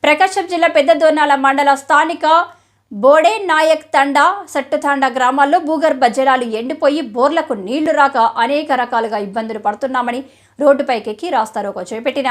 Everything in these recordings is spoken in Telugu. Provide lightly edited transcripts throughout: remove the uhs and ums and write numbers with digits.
ప్రకాశం జిల్లా పెద్దదోర్నాల మండల స్థానిక బోడే నాయక్ తండా సట్టుతాండా గ్రామాల్లో భూగర్భ జలాలు ఎండిపోయి బోర్లకు నీళ్లు రాక అనేక రకాలుగా ఇబ్బందులు పడుతున్నామని రోడ్డుపైకెక్కి రాస్తారోకో చేపట్టిన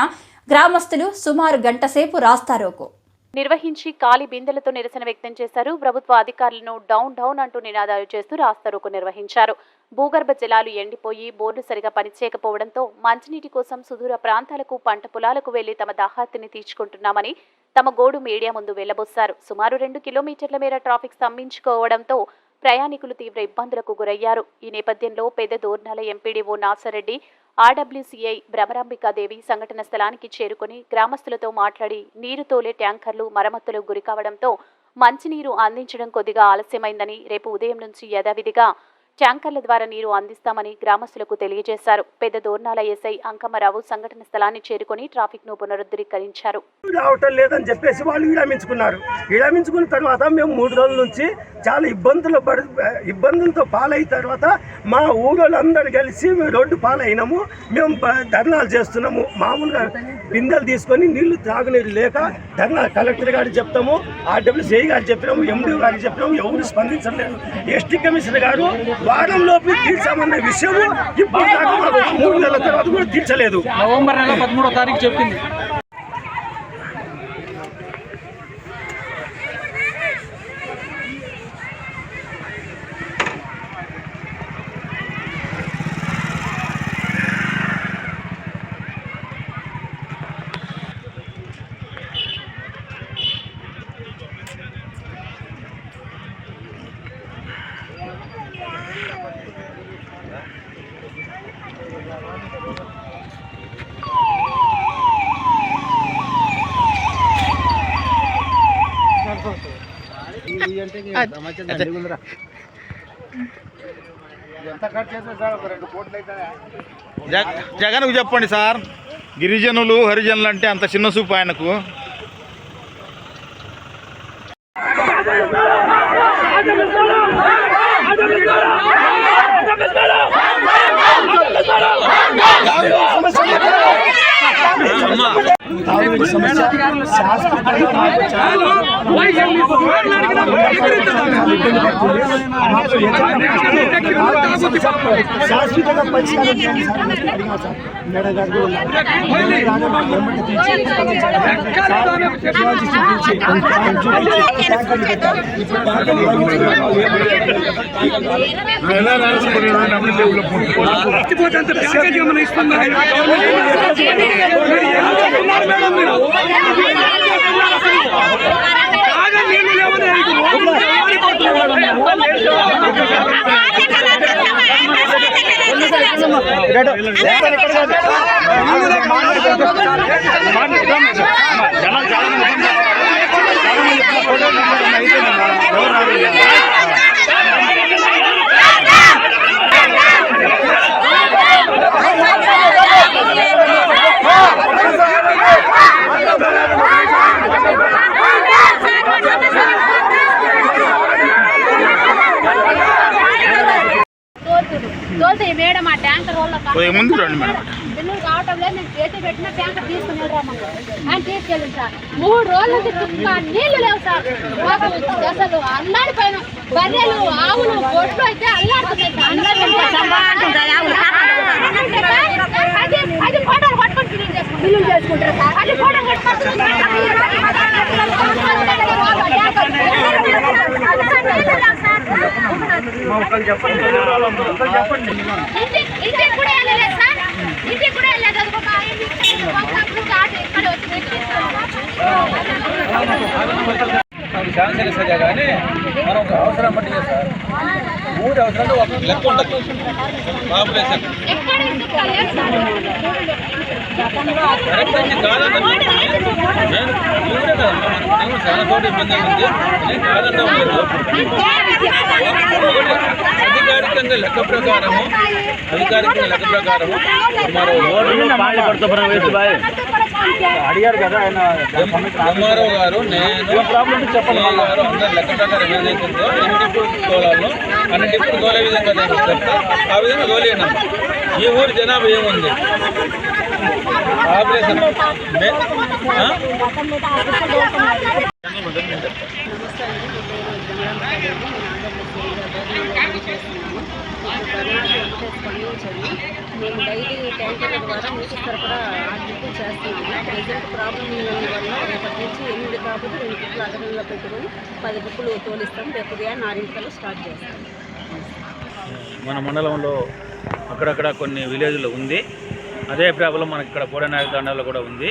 గ్రామస్తులు సుమారు గంట సేపు రాస్తారోకో నిర్వహించి ఖాళీ బిందెలతో నిరసన వ్యక్తం చేశారు. ప్రభుత్వ అధికారులను డౌన్ డౌన్ అంటూ నినాదాలు చేస్తూ రాస్తారోకో నిర్వహించారు. భూగర్భ జలాలు ఎండిపోయి బోర్లు సరిగా పనిచేయకపోవడంతో మంచినీటి కోసం సుదూర ప్రాంతాలకు పంట పొలాలకు వెళ్లి తమ దాహార్తిని తీర్చుకుంటున్నామని తమ గోడు మీడియా ముందు వెళ్లబోశారు. సుమారు 2 కిలోమీటర్ల మేర ట్రాఫిక్ స్తంభించుకోవడంతో ప్రయాణికులు తీవ్ర ఇబ్బందులకు గురయ్యారు. ఈ నేపథ్యంలో పెద్దదోర్నాల ఎంపీడీఓ నాసరెడ్డి, ఆర్డబ్ల్యూసీఐ భ్రమరాంబికాదేవి సంఘటన స్థలానికి చేరుకుని గ్రామస్తులతో మాట్లాడి నీరు తోలే ట్యాంకర్లు మరమ్మతులకు గురికావడంతో మంచినీరు అందించడం కొద్దిగా ఆలస్యమైందని, రేపు ఉదయం నుంచి యథావిధిగా ట్యాంకర్ల ద్వారా నీరు అందిస్తామని గ్రామస్తులకు తెలియజేశారు. పెద్దదోర్నాల ఎస్ఐ అంకమ్మరావు సంఘటన స్థలాన్ని చేరుకుని ట్రాఫిక్ ను పునరుద్ధరీకరించారు. రావటం లేదని చెప్పేసి వాళ్ళు విరమించుకున్న తర్వాత మేము 3 రోజుల నుంచి చాలా ఇబ్బందులతో పాలైన తర్వాత మా ఊళ్ళోళ్ళందరూ కలిసి రోడ్డు పాలైనాము. మేము ధర్నాలు చేస్తున్నాము. మామూలుగా బిందెలు తీసుకొని నీళ్లు తాగునీరు లేక ధర్నా కలెక్టర్ గారికి చెప్తాము, ఆర్డబ్ల్యూసీఐ గారికి చెప్పినాము, ఎండీ గారికి చెప్పినాము. ఎవరు స్పందించలేదు. ఎస్టీ కమిషనర్ గారు వారంలోపు తీర్చామన్న విషయం ఇప్పుడు 3 నెలల తర్వాత కూడా తీర్చలేదు. నవంబర్ నెల 13వ తారీఖు చెప్పింది. జగన్కు చెప్పండి సార్, గిరిజనులు హరిజనులు అంటే అంత చిన్న చూపు ఆయనకు. శాశ్వతంగా పరిష్కారం చేయండి సార్. మేడం గారు మేడం ఆ ట్యాంకర్ ముందు రండి మేడం. బిల్లులు కావటం లేదు. నేను చేతి పెట్టిన ట్యాంకర్ తీసుకుని వెళ్ళరామన్నా ఆయన తీసుకెళ్ళింది సార్. 3 రోజుల నుంచి చుక్క నీళ్లు లేవు సార్. అసలు అల్లాడిపోయిన బర్రెలు, ఆవులు, గొడ్లు అయితే అల్లాడుతున్నాయి. అది ఫోటోలు పట్టుకొని బిల్లులు చేసుకుంటారు సార్. అది ఫోటోలు ఇంటికి కూడా వెళ్ళలేదు సార్. ఇంటికి కూడా వెళ్ళలేదు. శాంక్షన్ ఇస్తుందే కానీ మనం ఒక అవసరం బట్టి సార్. ఊరి అవసరంలో ఒక లెక్క ఉండదు. పాపులేషన్ కరెక్ట్ కాదన్నా చాలా తోటి ఇబ్బంది ఉంది. కాదన్నా లేదు. అధికారికంగా లెక్క ప్రకారము మరో అడిగారు కదా ఆయన ఎంఆర్ఓ గారు, నేను ప్రాబ్లం చెప్పండి. అందరు లెక్క ప్రకారం ఏదైతుందో ఎన్ని టిప్పులు తోలాలో అన్ని టిప్పులు తోలే విధంగా చెప్తా ఆ విధంగా తోలేనమ్మా. ఈ ఊరి జనాభా ఏముంది? ఆపరేషన్ నమస్తే అండి, నా పేరు జమరాంపల్లి. నేను ఆంధ్రప్రదేశ్ చేస్తున్నాము. ఇప్పుడు కర్ణాటక ఒకటే స్పందించండి. మేము డైలీ ట్యాంకర్ల ద్వారా నీటి సరఫరా 6 ట్రిప్పులు చేస్తున్నాము. ప్రజెంట్ ప్రాబ్లం వల్ల రేపటి నుంచి 8 కాకపోతే 2 ట్రిప్పులు అదనంగా పెట్టుకొని 10 ట్రిప్పులు తోలిస్తాం. రేపు ఉదయం 4 స్టార్ట్ చేస్తాం. మన మండలంలో అక్కడక్కడ కొన్ని విలేజ్లో ఉంది. అదే ప్రాబ్లం మనకి ఇక్కడ బోడేనాయక తండాలో కూడా ఉంది.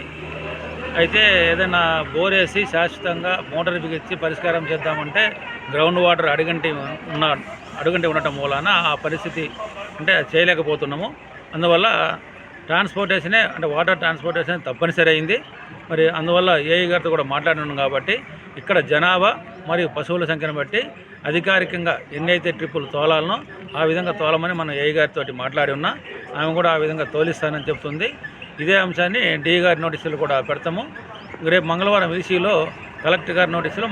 అయితే ఏదైనా బోర్ వేసి శాశ్వతంగా మోటార్ బిగించి పరిష్కారం చేద్దామంటే గ్రౌండ్ వాటర్ అడుగంటి ఉండటం మూలాన ఆ పరిస్థితి అంటే చేయలేకపోతున్నాము. అందువల్ల ట్రాన్స్పోర్టేషనే అంటే వాటర్ ట్రాన్స్పోర్టేషన్ తప్పనిసరి అయింది. మరి అందువల్ల ఏఈ గారితో కూడా మాట్లాడినాం కాబట్టి ఇక్కడ జనాభా మరియు పశువుల సంఖ్యను బట్టి అధికారికంగా ఎన్నైతే ట్రిప్పులు తోలాలనో ఆ విధంగా తోలమని మనం ఏఈ గారితో మాట్లాడి ఉన్నా. ఆమె కూడా ఆ విధంగా తోలిస్తానని చెప్తుంది. ఇదే అంశాన్ని డీ గారి నోటీసులు కూడా పెడతాము. రేపు మంగళవారం ఈసీలో కలెక్టర్ గారి నోటీసులో